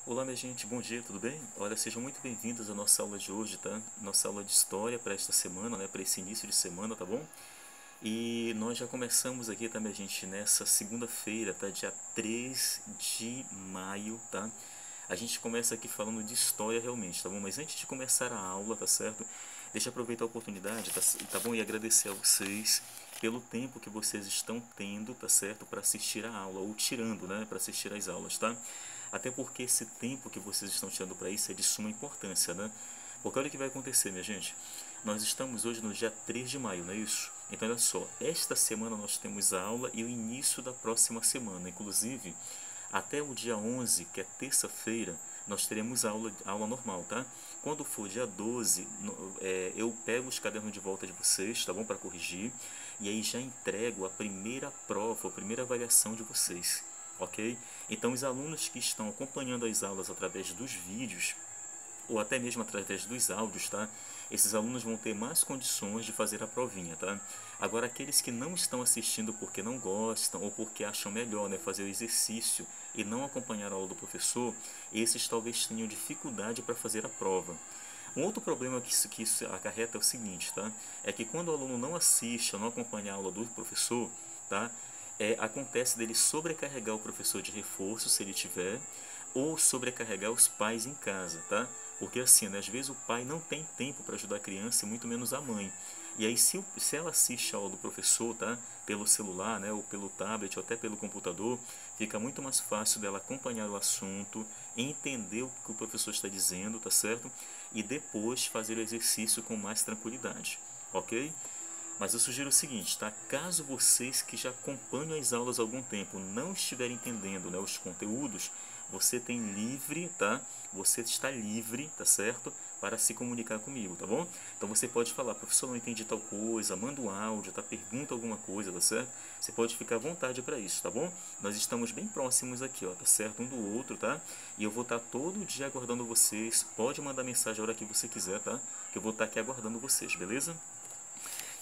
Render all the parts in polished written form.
Olá, minha gente, bom dia, tudo bem? Olha, sejam muito bem-vindos à nossa aula de hoje, tá? Nossa aula de história para esta semana, né? Para esse início de semana, tá bom? E nós já começamos aqui, tá, minha gente, nessa segunda-feira, tá? Dia 3 de maio, tá? A gente começa aqui falando de história realmente, tá bom? Mas antes de começar a aula, tá certo? Deixa eu aproveitar a oportunidade, tá bom? E agradecer a vocês pelo tempo que vocês estão tendo, tá certo? Para assistir a aula, ou tirando, né? Para assistir às aulas, tá? Até porque esse tempo que vocês estão tirando para isso é de suma importância, né? Porque olha o que vai acontecer, minha gente. Nós estamos hoje no dia 3 de maio, não é isso? Então, olha só, esta semana nós temos a aula e o início da próxima semana. Inclusive, até o dia 11, que é terça-feira, nós teremos aula normal, tá? Quando for dia 12, eu pego os cadernos de volta de vocês, tá bom? Para corrigir. E aí já entrego a primeira prova, a primeira avaliação de vocês, ok? Então, os alunos que estão acompanhando as aulas através dos vídeos, ou até mesmo através dos áudios, tá? Esses alunos vão ter mais condições de fazer a provinha, tá? Agora, aqueles que não estão assistindo porque não gostam ou porque acham melhor, né, fazer o exercício e não acompanhar a aula do professor, esses talvez tenham dificuldade para fazer a prova. Um outro problema que isso acarreta é o seguinte, tá? É que quando o aluno não assiste ou não acompanha a aula do professor, tá? Acontece dele sobrecarregar o professor de reforço, se ele tiver, ou sobrecarregar os pais em casa, tá? Porque assim, né, às vezes o pai não tem tempo para ajudar a criança e muito menos a mãe. E aí se ela assiste a aula do professor, tá? Pelo celular, né, ou pelo tablet, ou até pelo computador, fica muito mais fácil dela acompanhar o assunto, entender o que o professor está dizendo, tá certo? E depois fazer o exercício com mais tranquilidade, ok? Mas eu sugiro o seguinte, tá? Caso vocês que já acompanham as aulas há algum tempo não estiverem entendendo, né, os conteúdos, você tem livre, tá? Você está livre, tá certo? Para se comunicar comigo, tá bom? Então você pode falar, professor, não entendi tal coisa, manda um áudio, tá? Pergunta alguma coisa, tá certo? Você pode ficar à vontade para isso, tá bom? Nós estamos bem próximos aqui, ó, tá certo? Um do outro, tá? E eu vou estar todo dia aguardando vocês. Pode mandar mensagem a hora que você quiser, tá? Que eu vou estar aqui aguardando vocês, beleza?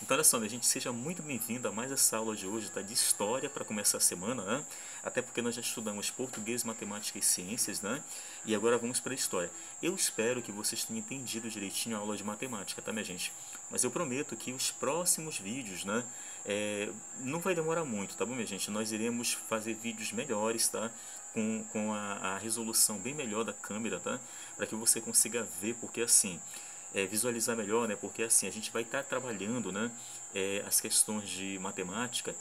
Então, olha só, minha gente, seja muito bem-vindo a mais essa aula de hoje, tá? De História para começar a semana, né? Até porque nós já estudamos Português, Matemática e Ciências, né? E agora vamos para a História. Eu espero que vocês tenham entendido direitinho a aula de Matemática, tá, minha gente? Mas eu prometo que os próximos vídeos, né? Não vai demorar muito, tá bom, minha gente? Nós iremos fazer vídeos melhores, tá? Com a resolução bem melhor da câmera, tá? Para que você consiga ver, porque assim visualizar melhor, né? Porque assim a gente vai estar trabalhando, né? As questões de matemática,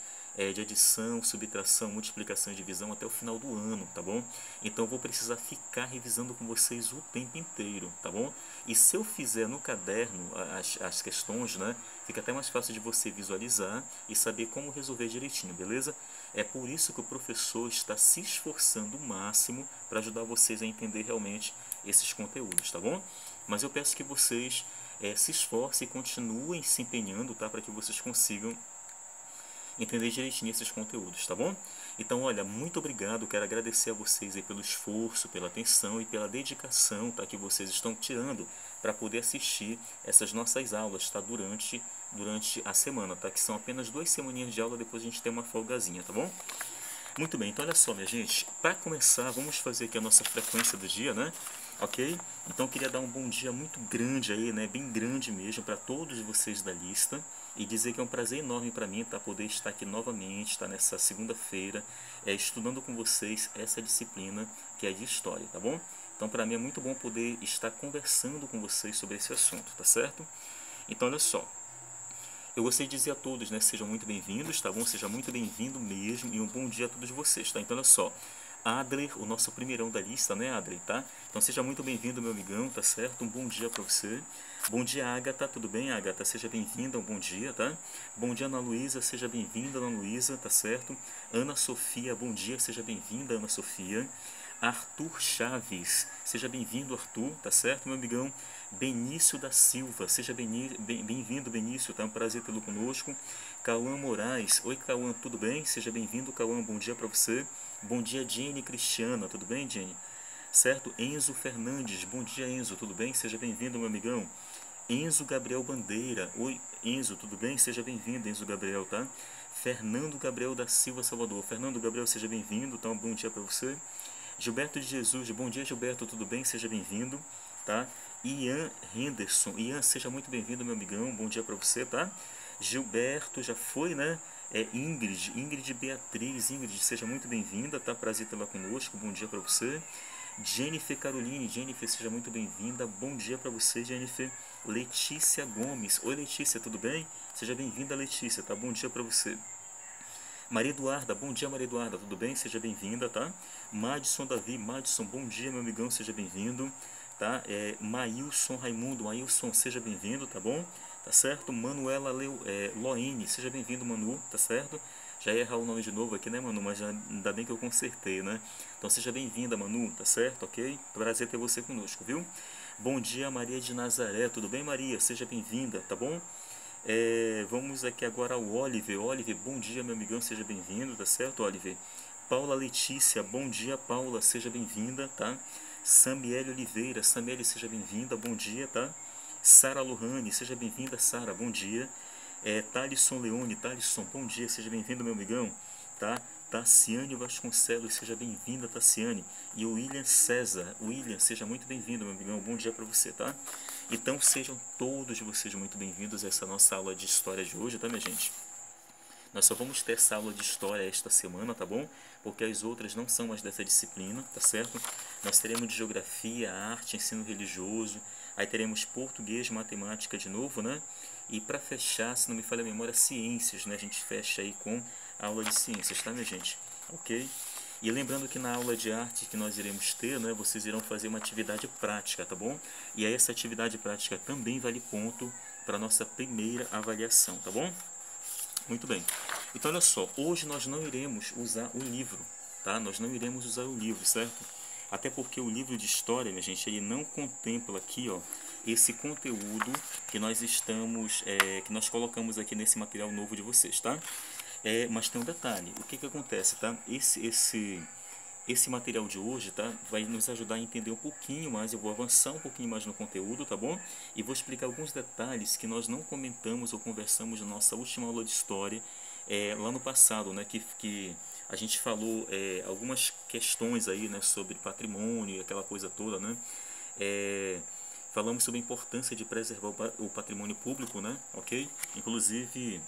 de adição, subtração, multiplicação e divisão até o final do ano, tá bom? Então eu vou precisar ficar revisando com vocês o tempo inteiro, tá bom? E se eu fizer no caderno as questões, né? Fica até mais fácil de você visualizar e saber como resolver direitinho, beleza? É por isso que o professor está se esforçando o máximo para ajudar vocês a entender realmente esses conteúdos, tá bom? Mas eu peço que vocês se esforcem e continuem se empenhando, tá? Para que vocês consigam entender direitinho esses conteúdos, tá bom? Então, olha, muito obrigado, quero agradecer a vocês aí pelo esforço, pela atenção e pela dedicação, tá? Que vocês estão tirando para poder assistir essas nossas aulas, tá? Durante a semana, tá? Que são apenas 2 semaninhas de aula, depois a gente tem uma folgazinha, tá bom? Muito bem, então olha só, minha gente, para começar, vamos fazer aqui a nossa frequência do dia, né? Ok? Então eu queria dar um bom dia muito grande aí, né? Bem grande mesmo para todos vocês da lista e dizer que é um prazer enorme para mim, tá? Poder estar aqui novamente, tá? Nessa segunda-feira, estudando com vocês essa disciplina que é de história, tá bom? Então para mim é muito bom poder estar conversando com vocês sobre esse assunto, tá certo? Então olha só, eu gostaria de dizer a todos, né, sejam muito bem-vindos, tá bom? Seja muito bem-vindo mesmo e um bom dia a todos vocês, tá? Então, olha só, Adler, o nosso primeirão da lista, né, Adler, tá? Então, seja muito bem-vindo, meu amigão, tá certo? Um bom dia para você. Bom dia, Agatha, tudo bem, Agatha? Seja bem-vinda, um bom dia, tá? Bom dia, Ana Luísa, seja bem-vinda, Ana Luísa, tá certo? Ana Sofia, bom dia, seja bem-vinda, Ana Sofia. Arthur Chaves, seja bem-vindo, Arthur, tá certo, meu amigão? Benício da Silva, seja bem-vindo, Benício, tá? Um prazer tê-lo conosco. Cauã Moraes, oi Cauã, tudo bem? Seja bem-vindo, Cauã, bom dia para você. Bom dia, Jenny Cristiana, tudo bem, Jenny? Certo? Enzo Fernandes, bom dia, Enzo, tudo bem? Seja bem-vindo, meu amigão. Enzo Gabriel Bandeira, oi Enzo, tudo bem? Seja bem-vindo, Enzo Gabriel, tá? Fernando Gabriel da Silva Salvador, Fernando Gabriel, seja bem-vindo, tá? Um bom dia para você. Gilberto de Jesus, bom dia Gilberto, tudo bem? Seja bem-vindo, tá? Ian Henderson, Ian, seja muito bem-vindo, meu amigão, bom dia para você, tá? Gilberto, já foi, né? Ingrid Beatriz, Ingrid, seja muito bem-vinda, tá? Prazer tê-la conosco, bom dia para você. Jennifer Caroline, Jennifer, seja muito bem-vinda, bom dia para você, Jennifer. Letícia Gomes, oi Letícia, tudo bem? Seja bem-vinda, Letícia, tá? Bom dia para você. Maria Eduarda, bom dia Maria Eduarda, tudo bem? Seja bem-vinda, tá? Madison Davi, Madison, bom dia meu amigão, seja bem-vindo, tá? Maílson Raimundo, Maílson, seja bem-vindo, tá bom? Tá certo? Manuela Loene, seja bem-vindo Manu, tá certo? Já ia errar o nome de novo aqui, né Manu, mas ainda bem que eu consertei, né? Então seja bem-vinda Manu, tá certo? Ok? Prazer ter você conosco, viu? Bom dia Maria de Nazaré, tudo bem Maria? Seja bem-vinda, tá bom? Vamos aqui agora ao Oliver. Oliver, bom dia, meu amigão, seja bem-vindo, tá certo, Oliver? Paula Letícia, bom dia, Paula, seja bem-vinda, tá? Samiele Oliveira, Samiele, seja bem-vinda, bom dia, tá? Sara Lohane, seja bem-vinda, Sara, bom dia. Thalisson Leone, Thalisson, bom dia, seja bem-vindo, meu amigão, tá? Tassiane Vasconcelos, seja bem-vinda, Tassiane. E o William César, William, seja muito bem-vindo, meu amigão, bom dia para você, tá? Então sejam todos vocês muito bem-vindos a essa nossa aula de história de hoje, tá, minha gente? Nós só vamos ter essa aula de história esta semana, tá bom? Porque as outras não são mais dessa disciplina, tá certo? Nós teremos de geografia, arte, ensino religioso, aí teremos português, matemática de novo, né? E para fechar, se não me falha a memória, ciências, né? A gente fecha aí com a aula de ciências, tá, minha gente? Ok? E lembrando que na aula de arte que nós iremos ter, né, vocês irão fazer uma atividade prática, tá bom? E aí essa atividade prática também vale ponto para a nossa primeira avaliação, tá bom? Muito bem. Então, olha só, hoje nós não iremos usar o livro, tá? Nós não iremos usar o livro, certo? Até porque o livro de história, minha gente, ele não contempla aqui, ó, esse conteúdo que nós que nós colocamos aqui nesse material novo de vocês, tá? Mas tem um detalhe, o que que acontece, tá? Esse material de hoje, tá, vai nos ajudar a entender um pouquinho mais, eu vou avançar um pouquinho mais no conteúdo, tá bom? E vou explicar alguns detalhes que nós não comentamos ou conversamos na nossa última aula de história, lá no passado, né, que a gente falou algumas questões aí, né, sobre patrimônio, aquela coisa toda, né? Falamos sobre a importância de preservar o patrimônio público, né, ok? Inclusive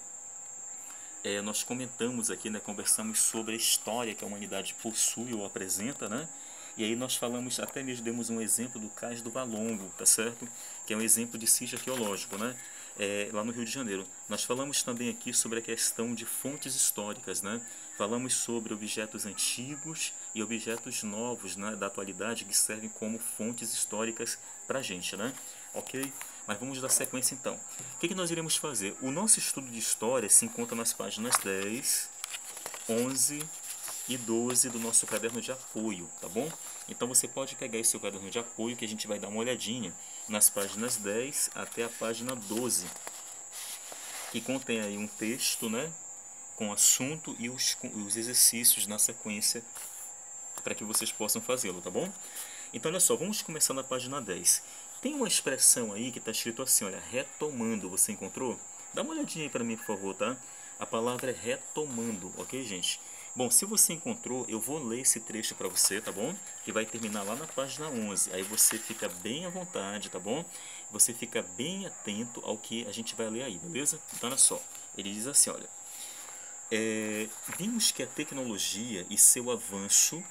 nós comentamos aqui, né, conversamos sobre a história que a humanidade possui ou apresenta, né? E aí nós falamos, até mesmo demos um exemplo do Cais do Valongo, tá certo? Que é um exemplo de sítio arqueológico, né? Lá no Rio de Janeiro. Nós falamos também aqui sobre a questão de fontes históricas, né? Falamos sobre objetos antigos e objetos novos, né, da atualidade que servem como fontes históricas para a gente, né? Ok? Mas vamos dar sequência então. O que nós iremos fazer? O nosso estudo de história se encontra nas páginas 10, 11 e 12 do nosso caderno de apoio, tá bom? Então você pode pegar esse seu caderno de apoio que a gente vai dar uma olhadinha nas páginas 10 até a página 12, que contém aí um texto, né, com assunto e os exercícios na sequência para que vocês possam fazê-lo, tá bom? Então, olha só, vamos começar na página 10. Tem uma expressão aí que está escrito assim, olha, retomando, você encontrou? Dá uma olhadinha aí para mim, por favor, tá? A palavra é retomando, ok, gente? Bom, se você encontrou, eu vou ler esse trecho para você, tá bom? Que vai terminar lá na página 11. Aí você fica bem à vontade, tá bom? Você fica bem atento ao que a gente vai ler aí, beleza? Então, olha só, ele diz assim, olha... vimos que a tecnologia e seu avanço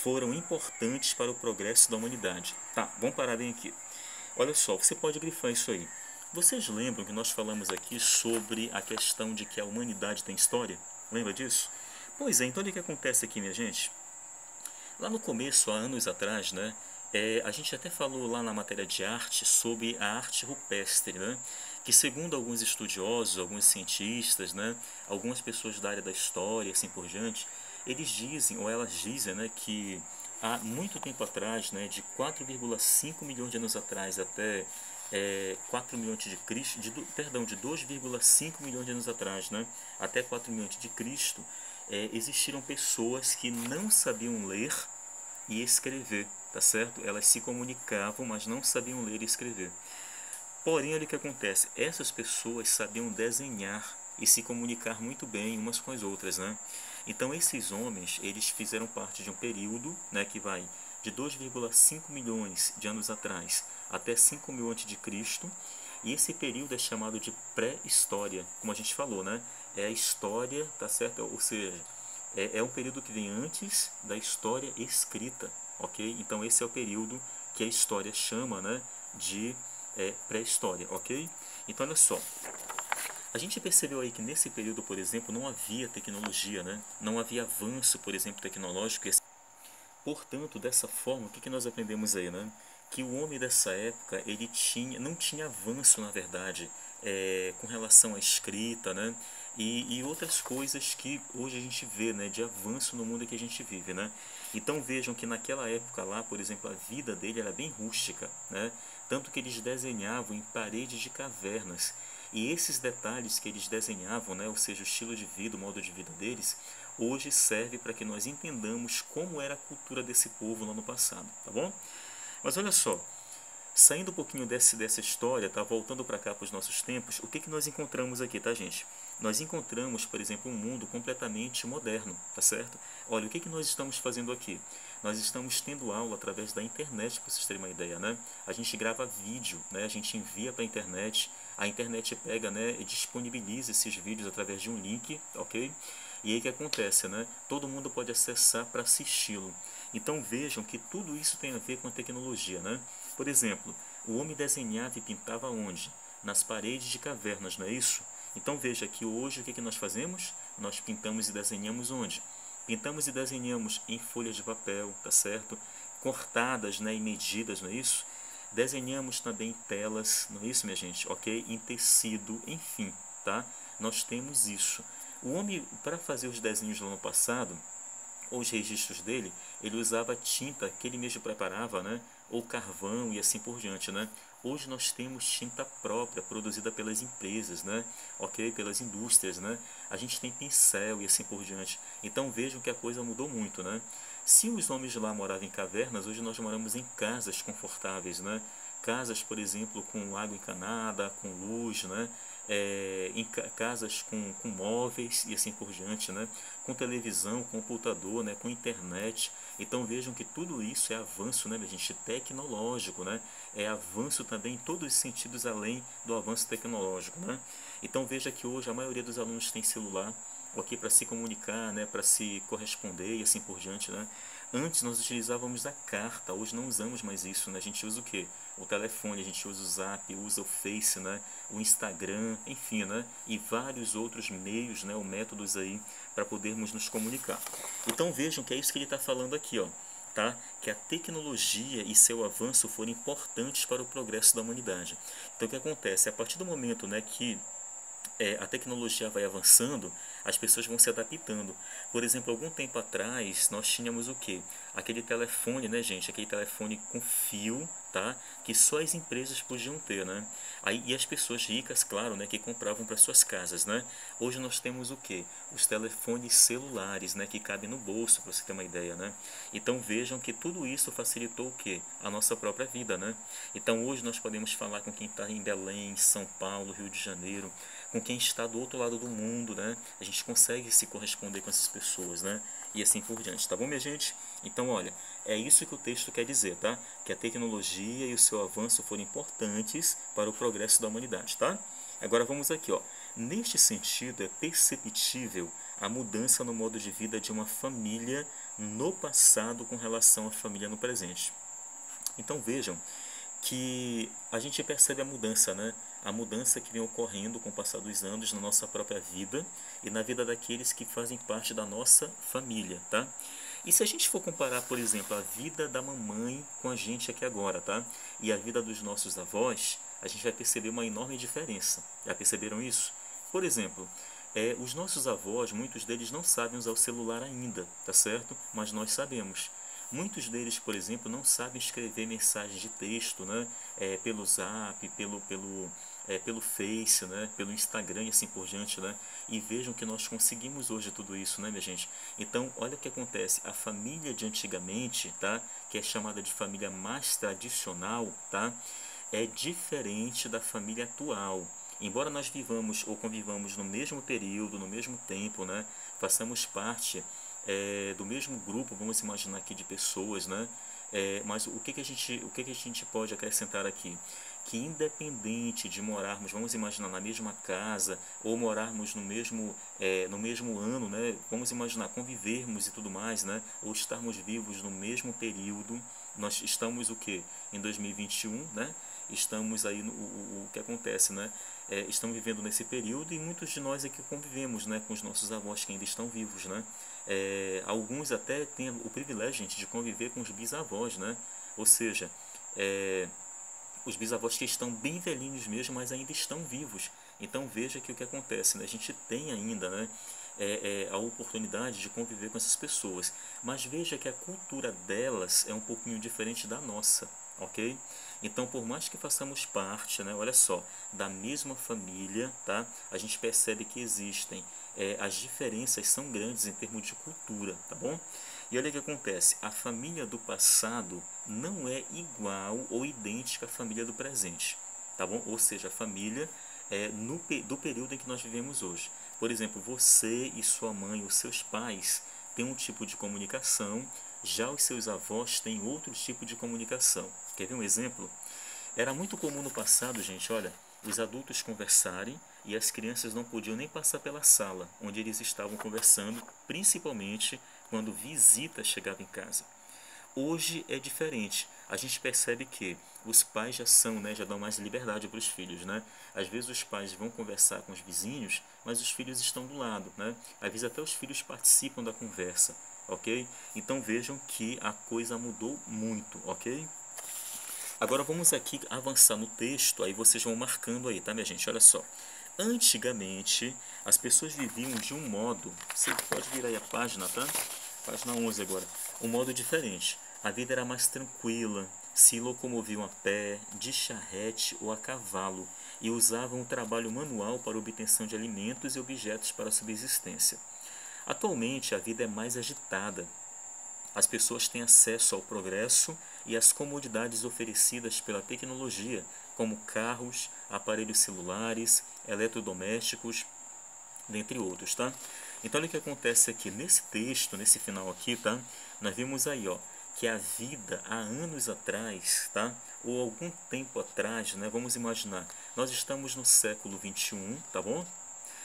foram importantes para o progresso da humanidade. Tá, vamos parar bem aqui. Olha só, você pode grifar isso aí. Vocês lembram que nós falamos aqui sobre a questão de que a humanidade tem história? Lembra disso? Pois é, então o que acontece aqui, minha gente? Lá no começo, há anos atrás, né, a gente até falou lá na matéria de arte sobre a arte rupestre, né, que segundo alguns estudiosos, alguns cientistas, né, algumas pessoas da área da história e assim por diante, eles dizem, ou elas dizem, né, que há muito tempo atrás, né, de 4,5 milhões de anos atrás até 4 milhões de Cristo, de 2,5 milhões de anos atrás, né, até 4 milhões de Cristo, existiram pessoas que não sabiam ler e escrever, tá certo? Elas se comunicavam, mas não sabiam ler e escrever. Porém, olha o que acontece, essas pessoas sabiam desenhar e se comunicar muito bem umas com as outras, né? Então esses homens, eles fizeram parte de um período, né, que vai de 2,5 milhões de anos atrás até 5.000 antes de Cristo, e esse período é chamado de pré-história, como a gente falou, né? É a história, tá certo? Ou seja, é um período que vem antes da história escrita, ok? Então esse é o período que a história chama, né, de pré-história, ok? Então olha só, a gente percebeu aí que nesse período, por exemplo, não havia tecnologia, né? Não havia avanço, por exemplo, tecnológico. Portanto, dessa forma, o que nós aprendemos aí, né? Que o homem dessa época, ele não tinha avanço, na verdade, com relação à escrita, né? E outras coisas que hoje a gente vê, né? De avanço no mundo que a gente vive, né? Então vejam que naquela época lá, por exemplo, a vida dele era bem rústica, né? Tanto que eles desenhavam em paredes de cavernas. E esses detalhes que eles desenhavam, né? Ou seja, o estilo de vida, o modo de vida deles, hoje serve para que nós entendamos como era a cultura desse povo lá no passado, tá bom? Mas olha só, saindo um pouquinho dessa história, tá? Voltando para cá para os nossos tempos, o que nós encontramos aqui, tá, gente? Nós encontramos, por exemplo, um mundo completamente moderno, tá certo? Olha, o que nós estamos fazendo aqui? Nós estamos tendo aula através da internet, para vocês terem uma ideia, né? A gente grava vídeo, né? A gente envia para a internet pega, né, e disponibiliza esses vídeos através de um link, ok? E aí o que acontece, né? Todo mundo pode acessar para assisti-lo. Então vejam que tudo isso tem a ver com a tecnologia, né? Por exemplo, o homem desenhava e pintava onde? Nas paredes de cavernas, não é isso? Então veja que hoje o que nós fazemos? Nós pintamos e desenhamos onde? Pintamos e desenhamos em folhas de papel, tá certo? Cortadas, né, e medidas, não é isso? Desenhamos também em telas, não é isso, minha gente? Ok? Em tecido, enfim, tá? Nós temos isso. O homem, para fazer os desenhos lá no passado, ou os registros dele, ele usava tinta que ele mesmo preparava, né? Ou carvão e assim por diante, né? Hoje nós temos tinta própria, produzida pelas empresas, né? Ok? Pelas indústrias, né? A gente tem pincel e assim por diante. Então vejam que a coisa mudou muito, né? Se os homens lá moravam em cavernas, hoje nós moramos em casas confortáveis, né? Casas, por exemplo, com água encanada, com luz, né? Em casas com móveis e assim por diante, né? Com televisão, computador, né? Com internet. Então vejam que tudo isso é avanço, né, minha gente, tecnológico, né? É avanço também em todos os sentidos além do avanço tecnológico, né? Então veja que hoje a maioria dos alunos tem celular, ok, para se comunicar, né, para se corresponder e assim por diante, né? Antes nós utilizávamos a carta, hoje não usamos mais isso, né? A gente usa o quê? O telefone, a gente usa o Zap, usa o Face, né? O Instagram, enfim, né? E vários outros meios, né? Ou métodos aí para podermos nos comunicar. Então vejam que é isso que ele está falando aqui, ó, tá? Que a tecnologia e seu avanço foram importantes para o progresso da humanidade. Então o que acontece? A partir do momento, né, que a tecnologia vai avançando, as pessoas vão se adaptando. Por exemplo, algum tempo atrás, nós tínhamos o quê? Aquele telefone, né, gente? Aquele telefone com fio, tá? Que só as empresas podiam ter, né? Aí, e as pessoas ricas, claro, né, que compravam para suas casas, né? Hoje nós temos o quê? Os telefones celulares, né, que cabem no bolso, para você ter uma ideia, né? Então vejam que tudo isso facilitou o quê? A nossa própria vida, né? Então hoje nós podemos falar com quem está em Belém, São Paulo, Rio de Janeiro, com quem está do outro lado do mundo, né? A gente consegue se corresponder com essas pessoas, né? E assim por diante, tá bom, minha gente? Então, olha, é isso que o texto quer dizer, tá? Que a tecnologia e o seu avanço foram importantes para o progresso da humanidade, tá? Agora vamos aqui, ó. Neste sentido, é perceptível a mudança no modo de vida de uma família no passado com relação à família no presente. Então vejam que a gente percebe a mudança, né? A mudança que vem ocorrendo com o passar dos anos na nossa própria vida e na vida daqueles que fazem parte da nossa família, tá? E se a gente for comparar, por exemplo, a vida da mamãe com a gente aqui agora, tá? E a vida dos nossos avós, a gente vai perceber uma enorme diferença. Já perceberam isso? Por exemplo, os nossos avós, muitos deles não sabem usar o celular ainda, tá certo? Mas nós sabemos. Muitos deles, por exemplo, não sabem escrever mensagens de texto, né? Pelo Zap, pelo Face, né? Pelo Instagram e assim por diante, né? E vejam que nós conseguimos hoje tudo isso, né, minha gente? Então, olha o que acontece. A família de antigamente, tá? Que é chamada de família mais tradicional, tá? É diferente da família atual. Embora nós vivamos ou convivamos no mesmo período, no mesmo tempo, né? façamos parte do mesmo grupo, vamos imaginar aqui de pessoas, né? Mas o que a gente pode acrescentar aqui? Que independente de morarmos, vamos imaginar na mesma casa ou morarmos no mesmo ano, né? Vamos imaginar convivermos e tudo mais, né? Ou estarmos vivos no mesmo período, nós estamos o que? Em 2021, né? Estamos aí o que acontece, né? Estamos vivendo nesse período e muitos de nós aqui convivemos, né, com os nossos avós que ainda estão vivos, né? Alguns até têm o privilégio, gente, de conviver com os bisavós, né? Ou seja, os bisavós que estão bem velhinhos mesmo, mas ainda estão vivos. Então veja que o que acontece, né? A gente tem ainda, né, a oportunidade de conviver com essas pessoas, mas veja que a cultura delas é um pouquinho diferente da nossa, ok? Então, por mais que façamos parte, né, olha só, da mesma família, tá? A gente percebe que existem, as diferenças são grandes em termos de cultura, tá bom? E olha o que acontece, a família do passado não é igual ou idêntica à família do presente, tá bom? Ou seja, a família do período em que nós vivemos hoje. Por exemplo, você e sua mãe ou seus pais têm um tipo de comunicação, já os seus avós têm outro tipo de comunicação. Quer ver um exemplo? Era muito comum no passado, gente, olha, os adultos conversarem e as crianças não podiam nem passar pela sala onde eles estavam conversando, principalmente quando visita chegava em casa. Hoje é diferente. A gente percebe que os pais já são, né, já dão mais liberdade para os filhos, né? Às vezes os pais vão conversar com os vizinhos, mas os filhos estão do lado, né? Às vezes até os filhos participam da conversa, ok? Então vejam que a coisa mudou muito, ok? Agora vamos aqui avançar no texto, aí vocês vão marcando aí, tá, minha gente? Olha só. Antigamente, as pessoas viviam de um modo, você pode virar aí a página, tá? Página 11 agora. Um modo diferente. A vida era mais tranquila, se locomoviam a pé, de charrete ou a cavalo, e usavam o trabalho manual para a obtenção de alimentos e objetos para a subsistência. Atualmente, a vida é mais agitada. As pessoas têm acesso ao progresso e às comodidades oferecidas pela tecnologia, como carros, aparelhos celulares, eletrodomésticos, dentre outros, tá? Então, olha o que acontece aqui nesse texto, nesse final aqui, tá? Nós vimos aí, ó, que a vida há anos atrás, tá? Ou algum tempo atrás, né? Vamos imaginar, nós estamos no século 21, tá bom?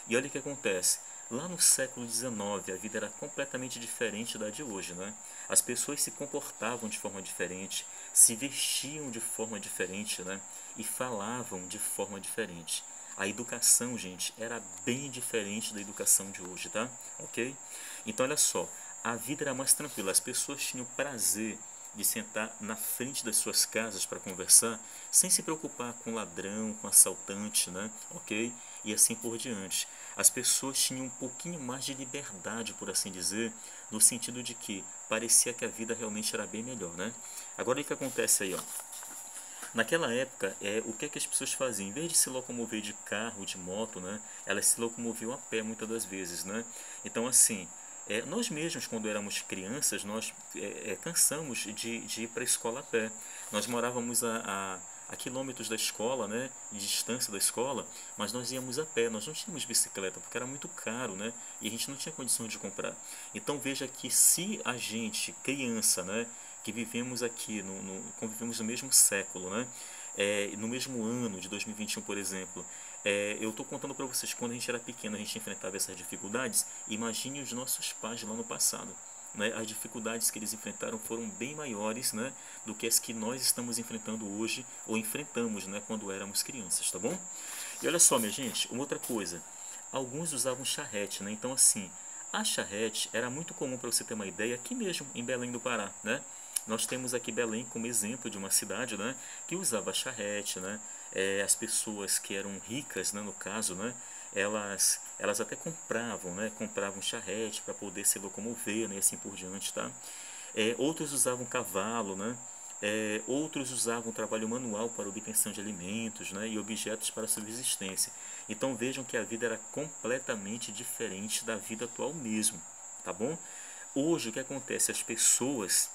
E olha o que acontece. Lá no século XIX, a vida era completamente diferente da de hoje, né? As pessoas se comportavam de forma diferente, se vestiam de forma diferente, né? E falavam de forma diferente. A educação, gente, era bem diferente da educação de hoje, tá? Ok? Então, olha só, a vida era mais tranquila. As pessoas tinham prazer de sentar na frente das suas casas para conversar, sem se preocupar com ladrão, com assaltante, né? Ok? E assim por diante. As pessoas tinham um pouquinho mais de liberdade, por assim dizer, no sentido de que parecia que a vida realmente era bem melhor, né? Agora o que acontece aí, ó? Naquela época, o que é que as pessoas faziam? Em vez de se locomover de carro, de moto, né, elas se locomoviam a pé muitas das vezes, né? Então, assim, nós mesmos, quando éramos crianças, nós cansamos de ir para a escola a pé. Nós morávamos a quilômetros da escola, né, de distância da escola, mas nós íamos a pé, nós não tínhamos bicicleta, porque era muito caro, né, e a gente não tinha condições de comprar. Então veja que se a gente, criança, né, que vivemos aqui, convivemos no mesmo século, né, no mesmo ano de 2021, por exemplo, eu estou contando para vocês, quando a gente era pequeno, a gente enfrentava essas dificuldades, imagine os nossos pais lá no passado. Né, as dificuldades que eles enfrentaram foram bem maiores, né, do que as que nós estamos enfrentando hoje ou enfrentamos, né, quando éramos crianças, tá bom? E olha só, minha gente, uma outra coisa. Alguns usavam charrete, né? Então, assim, a charrete era muito comum, para você ter uma ideia, aqui mesmo em Belém do Pará, né? Nós temos aqui Belém como exemplo de uma cidade, né, que usava charrete, né? As pessoas que eram ricas, né, no caso, né, elas até compravam, né, compravam charrete para poder se locomover, né, e assim por diante, tá? Outros usavam cavalo, né? Outros usavam trabalho manual para obtenção de alimentos, né, e objetos para subsistência. Então vejam que a vida era completamente diferente da vida atual mesmo, tá bom? Hoje o que acontece? As pessoas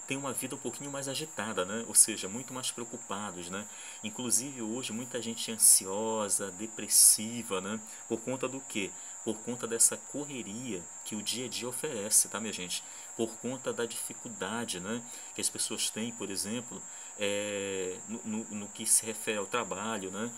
têm uma vida um pouquinho mais agitada, né? Ou seja, muito mais preocupados, né? Inclusive hoje muita gente é ansiosa, depressiva, né? Por conta do quê? por conta dessa correria que o dia a dia oferece, tá, minha gente? Por conta da dificuldade, né, que as pessoas têm, por exemplo, no que se refere ao trabalho, né,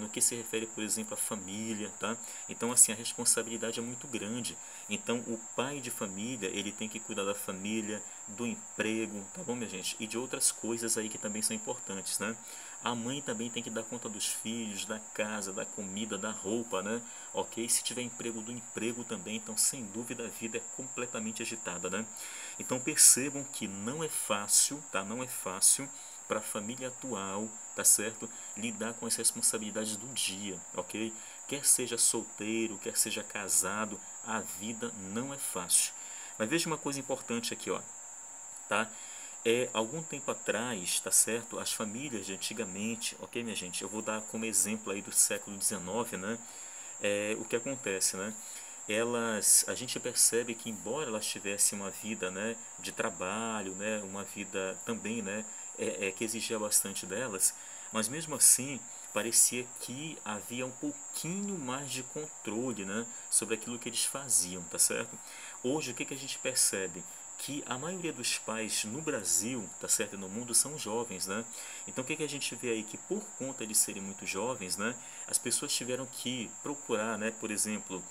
no que se refere, por exemplo, à família, tá? Então, assim, a responsabilidade é muito grande. Então, o pai de família, ele tem que cuidar da família, do emprego, tá bom, minha gente? E de outras coisas aí que também são importantes, né? A mãe também tem que dar conta dos filhos, da casa, da comida, da roupa, né? Ok? Se tiver emprego, do emprego também. Então, sem dúvida, a vida é completamente agitada, né? Então, percebam que não é fácil, tá? Não é fácil para a família atual, tá certo? Lidar com as responsabilidades do dia, ok? Quer seja solteiro, quer seja casado, a vida não é fácil. Mas veja uma coisa importante aqui, ó, tá? Algum tempo atrás, tá certo? As famílias de antigamente, ok, minha gente? Eu vou dar como exemplo aí do século XIX, né? O que acontece, né? A gente percebe que embora elas tivessem uma vida, né, de trabalho, né, uma vida também, né, que exigia bastante delas, mas mesmo assim parecia que havia um pouquinho mais de controle, né, sobre aquilo que eles faziam, tá certo? Hoje o que a gente percebe? Que a maioria dos pais no Brasil, tá certo, e no mundo são jovens, né? Então o que a gente vê aí? Que por conta de serem muito jovens, né, as pessoas tiveram que procurar, né, por exemplo,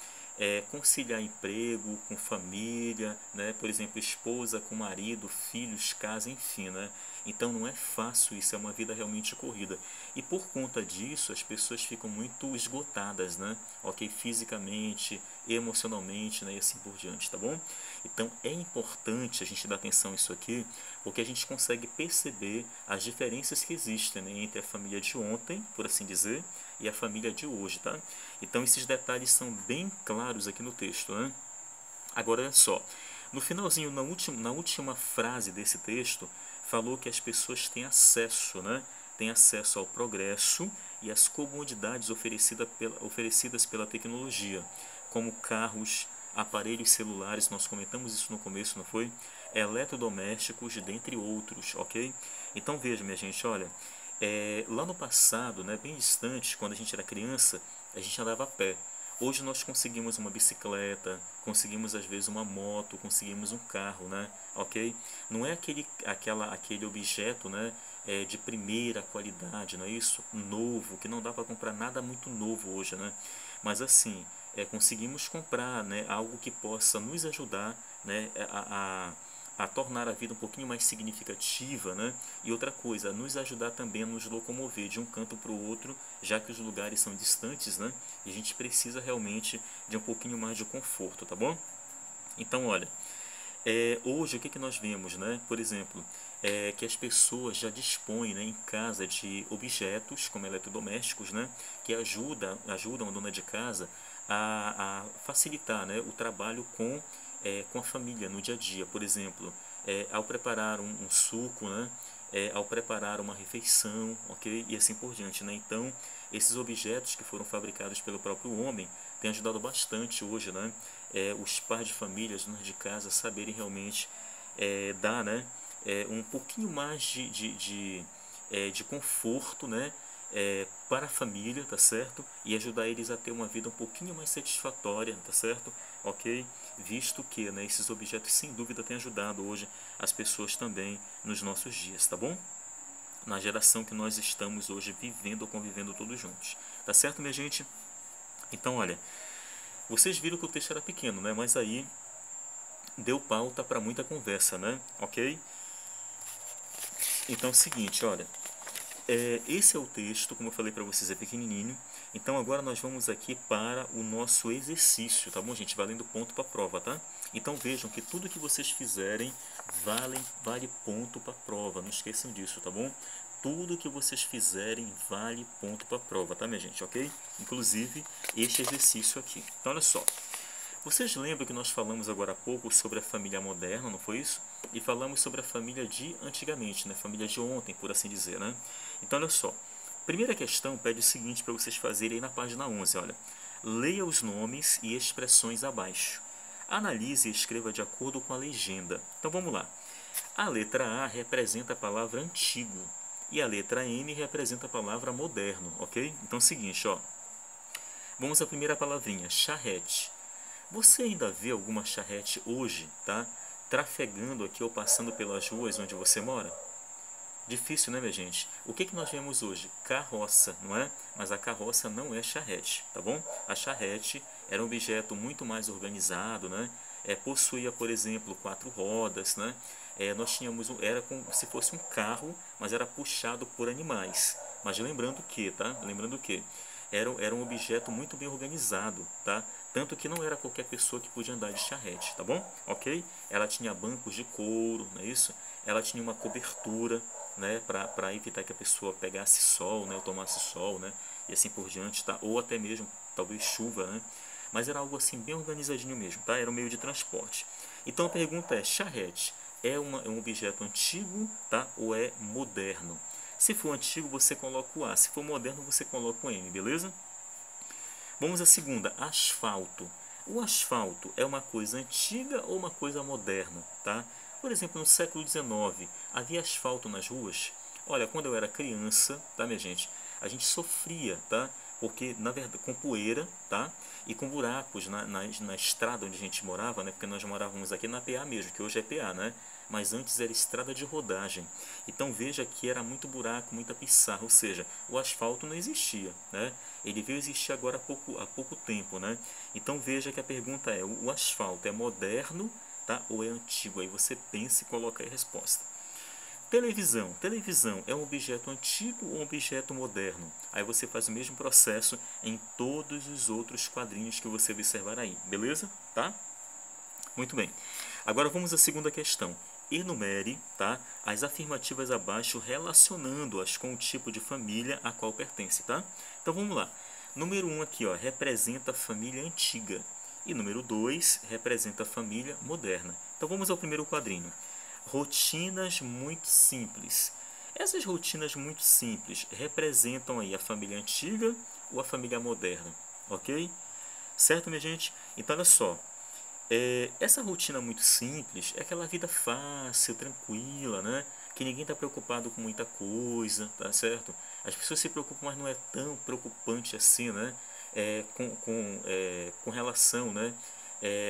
conciliar emprego com família, né, por exemplo, esposa com marido, filhos, casa, enfim, né? Então não é fácil isso, é uma vida realmente corrida. E por conta disso, as pessoas ficam muito esgotadas, né? Ok, fisicamente, emocionalmente, né, e assim por diante, tá bom? Então é importante a gente dar atenção a isso aqui, porque a gente consegue perceber as diferenças que existem, né, entre a família de ontem, por assim dizer, e a família de hoje, tá? Então esses detalhes são bem claros aqui no texto, né? Agora olha só, no finalzinho, na última frase desse texto, falou que as pessoas têm acesso, né? Têm acesso ao progresso e às comodidades oferecidas pela tecnologia, como carros, aparelhos celulares, nós comentamos isso no começo, não foi? Eletrodomésticos, dentre outros, ok? Então veja, minha gente, olha, lá no passado, né, bem distante, quando a gente era criança, a gente andava a pé. Hoje nós conseguimos uma bicicleta, conseguimos às vezes uma moto, conseguimos um carro, né? Ok? Não é aquele objeto, né? De primeira qualidade, não é isso? Novo, que não dá para comprar nada muito novo hoje, né? Mas assim, conseguimos comprar, né? Algo que possa nos ajudar, né? A tornar a vida um pouquinho mais significativa, né? E outra coisa, nos ajudar também a nos locomover de um canto para o outro, já que os lugares são distantes, né? E a gente precisa realmente de um pouquinho mais de conforto, tá bom? Então, olha, hoje o que nós vemos, né? Por exemplo, que as pessoas já dispõem, né, em casa de objetos como eletrodomésticos, né? Que ajudam a dona de casa a facilitar, né, o trabalho com a família no dia a dia. Por exemplo, ao preparar um suco, né? Ao preparar uma refeição, ok? E assim por diante, né? Então, esses objetos que foram fabricados pelo próprio homem têm ajudado bastante hoje, né? Os pais de família, as donas de casa, saberem realmente dar, né? Um pouquinho mais de conforto, né? Para a família, tá certo? E ajudar eles a ter uma vida um pouquinho mais satisfatória, tá certo? Ok? Visto que, né, esses objetos sem dúvida têm ajudado hoje as pessoas também nos nossos dias, tá bom? Na geração que nós estamos hoje vivendo ou convivendo todos juntos. Tá certo, minha gente? Então, olha, vocês viram que o texto era pequeno, né? Mas aí deu pauta para muita conversa, né? Ok? Então é o seguinte, olha, esse é o texto, como eu falei para vocês, é pequenininho. Então agora nós vamos aqui para o nosso exercício, tá bom, gente? Valendo ponto para a prova, tá? Então vejam que tudo que vocês fizerem vale ponto para a prova, não esqueçam disso, tá bom? Tudo que vocês fizerem vale ponto para a prova, tá, minha gente? Ok? Inclusive este exercício aqui. Então olha só. Vocês lembram que nós falamos agora há pouco sobre a família moderna, não foi isso? E falamos sobre a família de antigamente, né? Família de ontem, por assim dizer, né? Então, olha só. Primeira questão pede o seguinte para vocês fazerem aí na página 11, olha. Leia os nomes e expressões abaixo. Analise e escreva de acordo com a legenda. Então, vamos lá. A letra A representa a palavra antigo e a letra M representa a palavra moderno, ok? Então, é o seguinte, ó. Vamos à primeira palavrinha, charrete. Você ainda vê alguma charrete hoje, tá? Trafegando aqui ou passando pelas ruas onde você mora? Difícil, né, minha gente? O que que nós vemos hoje? Carroça, não é? Mas a carroça não é charrete, tá bom? A charrete era um objeto muito mais organizado, né? Possuía, por exemplo, 4 rodas, né? Nós tínhamos, era como se fosse um carro, mas era puxado por animais. Mas lembrando que, tá? Lembrando que era um objeto muito bem organizado, tá? Tanto que não era qualquer pessoa que podia andar de charrete, tá bom? Ok? Ela tinha bancos de couro, não é isso? Ela tinha uma cobertura, né, para evitar que a pessoa pegasse sol, né, ou tomasse sol, né, e assim por diante, tá? Ou até mesmo talvez chuva, né? Mas era algo assim bem organizadinho mesmo, tá? Era um meio de transporte. Então a pergunta é: charrete é um objeto antigo, tá? Ou é moderno? Se for antigo, você coloca o A. Se for moderno, você coloca o M, beleza? Vamos à segunda, asfalto. O asfalto é uma coisa antiga ou uma coisa moderna, tá? Por exemplo, no século XIX, havia asfalto nas ruas? Olha, quando eu era criança, tá, minha gente? A gente sofria, tá? Porque, na verdade, com poeira, tá? E com buracos na estrada onde a gente morava, né? Porque nós morávamos aqui na PA mesmo, que hoje é PA, né? Mas antes era estrada de rodagem. Então veja que era muito buraco, muita pissarra, ou seja, o asfalto não existia, né? Ele veio existir agora há pouco tempo, né? Então veja que a pergunta é: o asfalto é moderno, tá? Ou é antigo? Aí você pensa e coloca aí a resposta. Televisão. Televisão é um objeto antigo ou um objeto moderno? Aí você faz o mesmo processo em todos os outros quadrinhos que você observar aí, beleza? Tá? Muito bem. Agora vamos à segunda questão. Enumere, tá, as afirmativas abaixo relacionando-as com o tipo de família a qual pertence, tá? Então vamos lá. Número 1 aqui, ó, representa a família antiga. E número 2 representa a família moderna. Então vamos ao primeiro quadrinho. Rotinas muito simples. Essas rotinas muito simples representam aí a família antiga ou a família moderna, ok? Certo, minha gente? Então olha só. Essa rotina muito simples é aquela vida fácil, tranquila, né? Que ninguém está preocupado com muita coisa, tá certo? As pessoas se preocupam, mas não é tão preocupante assim, né? Com relação, né?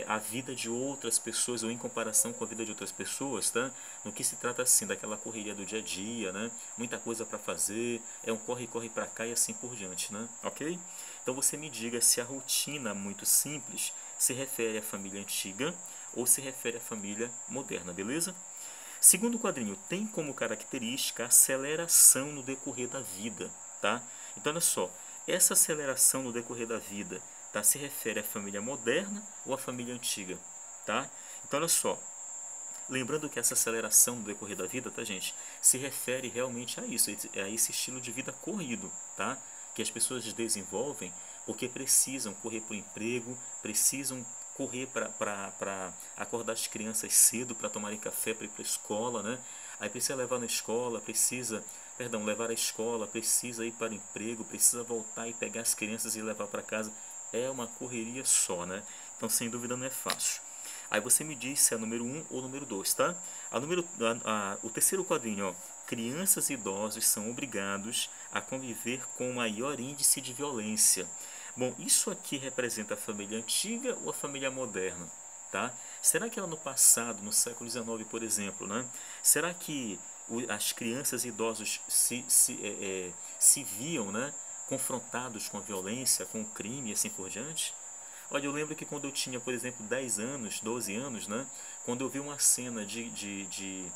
A vida de outras pessoas ou em comparação com a vida de outras pessoas, tá? No que se trata assim daquela correria do dia a dia, né? Muita coisa para fazer, é um corre-corre para cá e assim por diante, né? Ok? Então você me diga se a rotina muito simples se refere à família antiga ou se refere à família moderna, beleza? Segundo quadrinho, tem como característica a aceleração no decorrer da vida, tá? Então, olha só, essa aceleração no decorrer da vida, tá? Se refere à família moderna ou à família antiga, tá? Então, olha só, lembrando que essa aceleração no decorrer da vida, tá, gente, se refere realmente a isso, a esse estilo de vida corrido, tá? Que as pessoas desenvolvem porque precisam correr para o emprego, precisam correr para acordar as crianças cedo para tomarem café para ir para a escola, né? Aí precisa levar na escola, levar à escola, precisa ir para o emprego, precisa voltar e pegar as crianças e levar para casa. É uma correria só, né? Então, sem dúvida, não é fácil. Aí você me diz se é número 1 ou número 2, tá? O terceiro quadrinho, ó. Crianças e idosos são obrigados a conviver com maior índice de violência. Bom, isso aqui representa a família antiga ou a família moderna? Tá? Será que lá no passado, no século XIX, por exemplo, né? Será que as crianças e idosos se viam, né, confrontados com a violência, com o crime e assim por diante? Olha, eu lembro que quando eu tinha, por exemplo, 10 anos, 12 anos, né? Quando eu vi uma cena de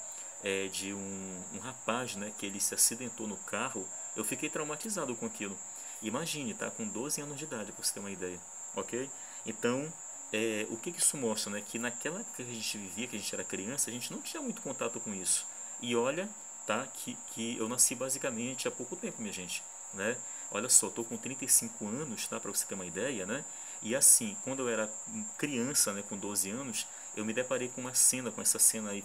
um rapaz, né? Que ele se acidentou no carro, eu fiquei traumatizado com aquilo. Imagine, tá? Com 12 anos de idade, para você ter uma ideia, ok? Então, o que isso mostra, né? Que naquela época que a gente vivia, que a gente era criança, a gente não tinha muito contato com isso. E olha, tá? Que eu nasci basicamente há pouco tempo, minha gente, né? Olha só, estou com 35 anos, tá? Para você ter uma ideia, né? E assim, quando eu era criança, né, com 12 anos, eu me deparei com essa cena aí,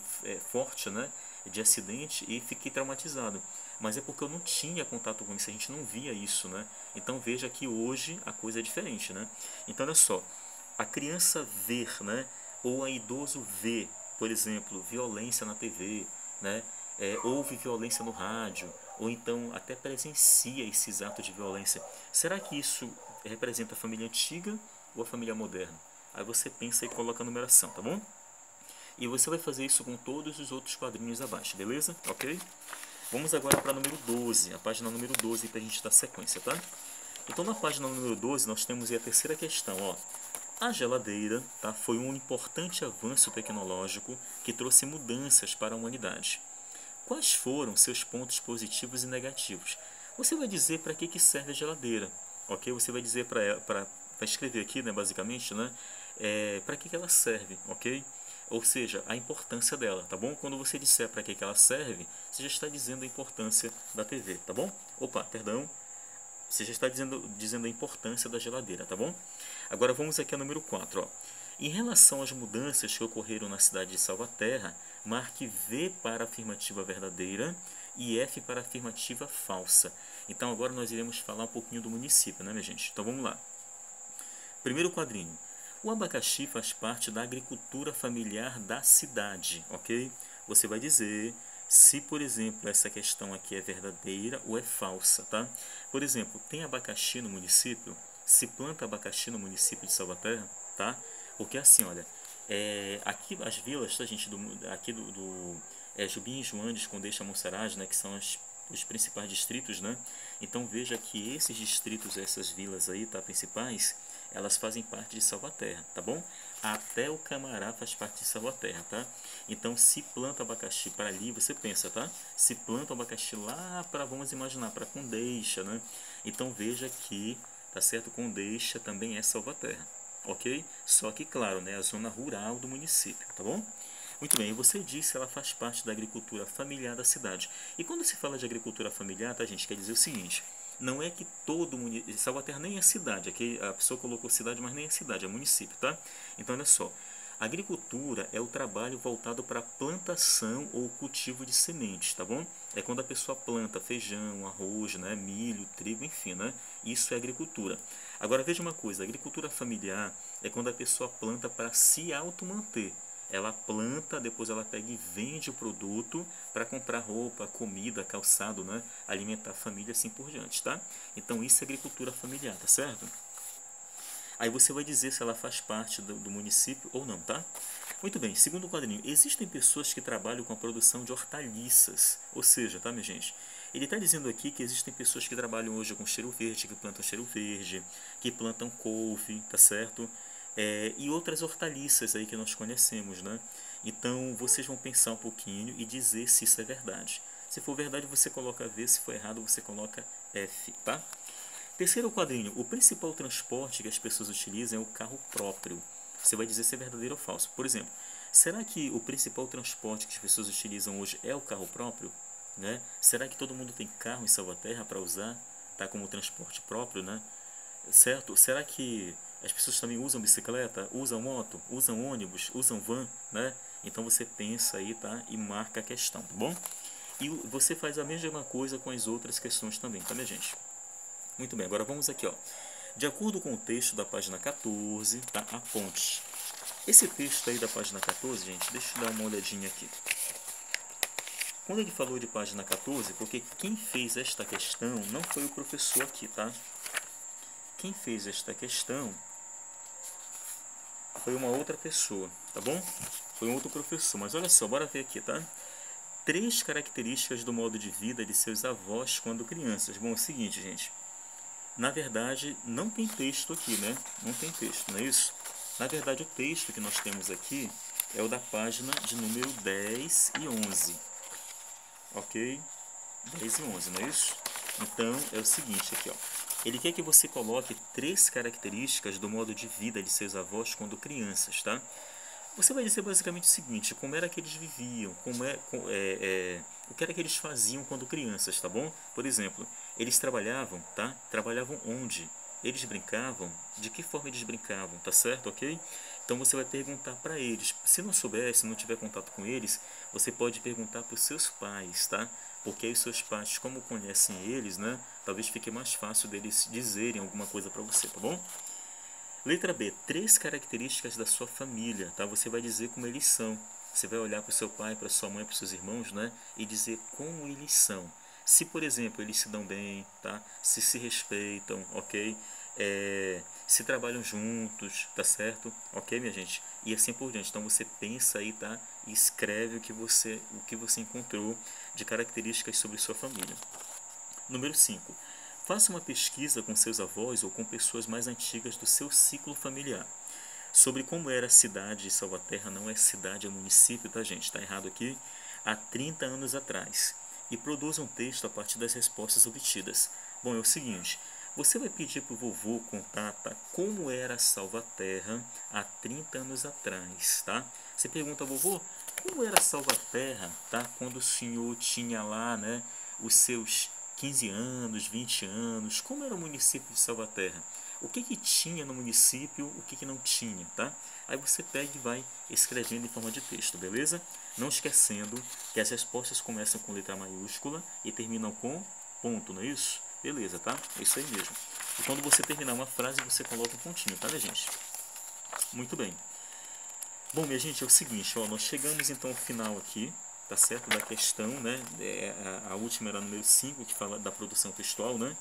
forte, né, de acidente e fiquei traumatizado. Mas é porque eu não tinha contato com isso, a gente não via isso, né? Então veja que hoje a coisa é diferente, né? Então olha só, a criança ver, né, ou a idoso ver, por exemplo, violência na TV, né? Houve violência no rádio, ou então até presencia esses atos de violência. Será que isso representa a família antiga ou a família moderna. Aí você pensa e coloca a numeração, tá bom? E você vai fazer isso com todos os outros quadrinhos abaixo, beleza? Ok? Vamos agora para número 12, a página número 12, para a gente dar sequência, tá? Então, na página número 12, nós temos aí a terceira questão, ó. A geladeira, tá, foi um importante avanço tecnológico que trouxe mudanças para a humanidade. Quais foram seus pontos positivos e negativos? Você vai dizer para que serve a geladeira, ok? Você vai dizer para escrever aqui, né, basicamente, né, para que ela serve, ok? Ou seja, a importância dela, tá bom? Quando você disser para que ela serve, você já está dizendo a importância da TV, tá bom? Opa, perdão. Você já está dizendo a importância da geladeira, tá bom? Agora vamos aqui ao número 4, ó. Em relação às mudanças que ocorreram na cidade de Salvaterra, marque V para a afirmativa verdadeira e F para a afirmativa falsa. Então agora nós iremos falar um pouquinho do município, né, minha gente? Então vamos lá. Primeiro quadrinho. O abacaxi faz parte da agricultura familiar da cidade, ok? Você vai dizer se, por exemplo, essa questão aqui é verdadeira ou é falsa, tá? Por exemplo, tem abacaxi no município? Se planta abacaxi no município de Salvaterra, tá? Porque assim, olha, aqui as vilas, tá, gente, aqui Jubim, Joanes, Condeixa, Monserrate, né, que são os principais distritos, né? Então veja que esses distritos, essas vilas aí, tá, principais, elas fazem parte de Salvaterra, tá bom? Até o Camará faz parte de Salvaterra, tá? Então, se planta abacaxi para ali, você pensa, tá? Se planta abacaxi lá para, vamos imaginar, para Condeixa, né? Então, veja que, tá certo? Condeixa também é Salvaterra, ok? Só que, claro, né? A zona rural do município, tá bom? Muito bem, você disse que ela faz parte da agricultura familiar da cidade. E quando se fala de agricultura familiar, tá, gente? Quer dizer o seguinte: não é que todo município. Salvaterra nem é cidade, aqui a pessoa colocou cidade, mas nem é cidade, é município, tá? Então, olha só. Agricultura é o trabalho voltado para a plantação ou cultivo de sementes, tá bom? É quando a pessoa planta feijão, arroz, né, milho, trigo, enfim, né? Isso é agricultura. Agora veja uma coisa, a agricultura familiar é quando a pessoa planta para se automanter. Ela planta, depois ela pega e vende o produto para comprar roupa, comida, calçado, né? Alimentar a família, assim por diante, tá? Então isso é agricultura familiar, tá certo? Aí você vai dizer se ela faz parte do município ou não, tá? Muito bem, segundo quadrinho, existem pessoas que trabalham com a produção de hortaliças, ou seja, tá, minha gente? Ele está dizendo aqui que existem pessoas que trabalham hoje com cheiro verde, que plantam cheiro verde, que plantam couve, tá certo? E outras hortaliças aí que nós conhecemos, né? Então, vocês vão pensar um pouquinho e dizer se isso é verdade. Se for verdade, você coloca V, se for errado, você coloca F, tá? Terceiro quadrinho, o principal transporte que as pessoas utilizam é o carro próprio. Você vai dizer se é verdadeiro ou falso. Por exemplo, será que o principal transporte que as pessoas utilizam hoje é o carro próprio? Né? Será que todo mundo tem carro em Salvaterra para usar, tá, como transporte próprio, né? Certo? Será que as pessoas também usam bicicleta, usam moto, usam ônibus, usam van, né? Então você pensa aí, tá? E marca a questão, tá bom? E você faz a mesma coisa com as outras questões também, tá, minha gente? Muito bem, agora vamos aqui, ó. De acordo com o texto da página 14, tá? A ponte. Esse texto aí da página 14, gente, deixa eu dar uma olhadinha aqui. Quando ele falou de página 14, porque quem fez esta questão não foi o professor aqui, tá? Quem fez esta questão foi uma outra pessoa, tá bom? Foi um outro professor, mas olha só, bora ver aqui, tá? 3 características do modo de vida de seus avós quando crianças. Bom, é o seguinte, gente. Na verdade, não tem texto aqui, né? Não tem texto, não é isso? Na verdade, o texto que nós temos aqui é o da página de número 10 e 11. Ok? 10 e 11, não é isso? Então, é o seguinte aqui, ó. Ele quer que você coloque 3 características do modo de vida de seus avós quando crianças, tá? Você vai dizer basicamente o seguinte: como era que eles viviam, o que era que eles faziam quando crianças, tá bom? Por exemplo, eles trabalhavam, tá? Trabalhavam onde? Eles brincavam? De que forma eles brincavam, tá certo, ok? Então você vai perguntar para eles. Se não souber, se não tiver contato com eles, você pode perguntar para os seus pais, tá? Porque aí os seus pais, como conhecem eles, né? Talvez fique mais fácil deles dizerem alguma coisa para você, tá bom? Letra B, 3 características da sua família, tá? Você vai dizer como eles são. Você vai olhar para o seu pai, para sua mãe, para os seus irmãos, né? E dizer como eles são. Se, por exemplo, eles se dão bem, tá? Se respeitam, ok? se trabalham juntos, tá certo? Ok, minha gente? E assim por diante. Então você pensa aí, tá? E escreve o que você encontrou de características sobre sua família. Número 5. Faça uma pesquisa com seus avós ou com pessoas mais antigas do seu ciclo familiar sobre como era a cidade de Salvaterra, não é cidade, é município, tá, gente? Está errado aqui, há 30 anos atrás. E produza um texto a partir das respostas obtidas. Bom, é o seguinte, você vai pedir para o vovô contar, tá, como era Salvaterra há 30 anos atrás, tá? Você pergunta, vovô, como era Salvaterra, tá? Quando o senhor tinha lá, né, os seus 15 anos, 20 anos, como era o município de Salvaterra? O que tinha no município, o que não tinha, tá? Aí você pega e vai escrevendo em forma de texto, beleza? Não esquecendo que as respostas começam com letra maiúscula e terminam com ponto, não é isso? Beleza, tá? É isso aí mesmo. E quando você terminar uma frase, você coloca um pontinho, tá, minha gente? Muito bem. Bom, minha gente, é o seguinte, ó, nós chegamos então ao final aqui, tá certo? Da questão, né? A última era número 5, que fala da produção textual, né?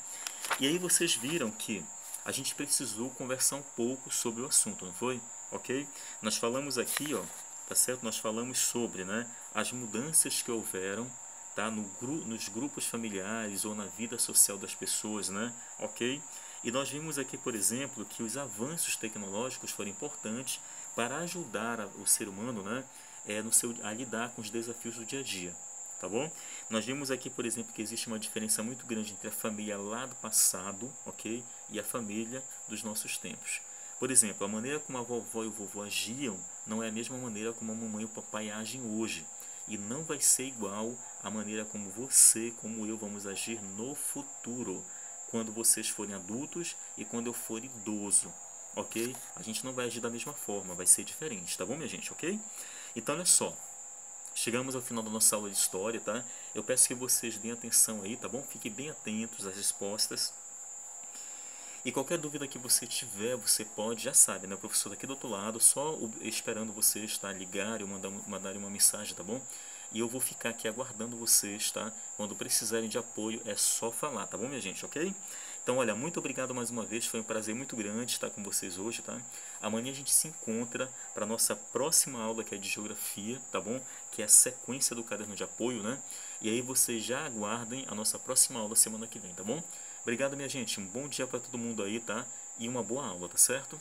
E aí vocês viram que a gente precisou conversar um pouco sobre o assunto, não foi? Ok? Nós falamos aqui, ó, tá certo? Nós falamos sobre, né, as mudanças que houveram, tá, nos grupos familiares ou na vida social das pessoas, né? Ok? E nós vimos aqui, por exemplo, que os avanços tecnológicos foram importantes para ajudar o ser humano, né, a lidar com os desafios do dia a dia. Tá bom? Nós vimos aqui, por exemplo, que existe uma diferença muito grande entre a família lá do passado, ok? E a família dos nossos tempos. Por exemplo, a maneira como a vovó e o vovô agiam não é a mesma maneira como a mamãe e o papai agem hoje. E não vai ser igual a maneira como você, como eu, vamos agir no futuro, quando vocês forem adultos e quando eu for idoso, ok? A gente não vai agir da mesma forma, vai ser diferente, tá bom, minha gente, ok? Então, olha só. Chegamos ao final da nossa aula de história, tá? Eu peço que vocês deem atenção aí, tá bom? Fiquem bem atentos às respostas. E qualquer dúvida que você tiver, você pode, já sabe, né? O professor aqui do outro lado, só esperando vocês, tá? Ligarem ou mandarem uma mensagem, tá bom? E eu vou ficar aqui aguardando vocês, tá? Quando precisarem de apoio, é só falar, tá bom, minha gente, ok? Então, olha, muito obrigado mais uma vez, foi um prazer muito grande estar com vocês hoje, tá? Amanhã a gente se encontra para a nossa próxima aula, que é de Geografia, tá bom? Que é a sequência do caderno de apoio, né? E aí vocês já aguardem a nossa próxima aula semana que vem, tá bom? Obrigado, minha gente. Um bom dia para todo mundo aí, tá? E uma boa aula, tá certo?